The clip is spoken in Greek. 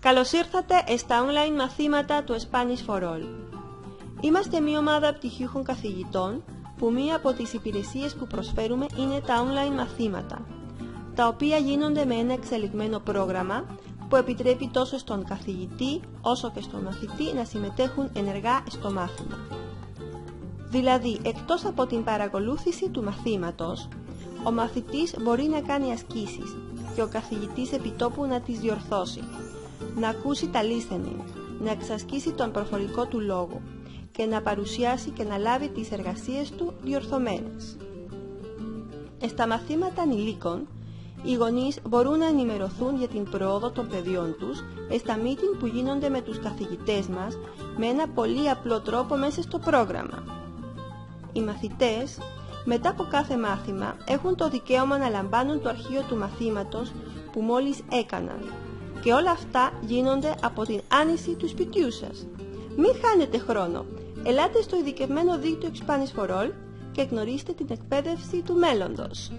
Καλώς ήρθατε στα online μαθήματα του Spanish for All. Είμαστε μια ομάδα πτυχίουχων καθηγητών που μία από τις υπηρεσίες που προσφέρουμε είναι τα online μαθήματα, τα οποία γίνονται με ένα εξελιγμένο πρόγραμμα που επιτρέπει τόσο στον καθηγητή όσο και στον μαθητή να συμμετέχουν ενεργά στο μάθημα. Δηλαδή, εκτός από την παρακολούθηση του μαθήματος, ο μαθητής μπορεί να κάνει ασκήσεις και ο καθηγητής επιτόπου να τις διορθώσει, να ακούσει τα listening, να εξασκήσει τον προφορικό του λόγο και να παρουσιάσει και να λάβει τις εργασίες του διορθωμένες. Στα μαθήματα ανηλίκων, οι γονείς μπορούν να ενημερωθούν για την πρόοδο των παιδιών τους στα meeting που γίνονται με τους καθηγητές μας με ένα πολύ απλό τρόπο μέσα στο πρόγραμμα. Οι μαθητές, μετά από κάθε μάθημα, έχουν το δικαίωμα να λαμβάνουν το αρχείο του μαθήματος που μόλις έκαναν και όλα αυτά γίνονται από την άνεση του σπιτιού σας. Μην χάνετε χρόνο, ελάτε στο ειδικευμένο δίκτυο Spanish for All και γνωρίστε την εκπαίδευση του μέλλοντος.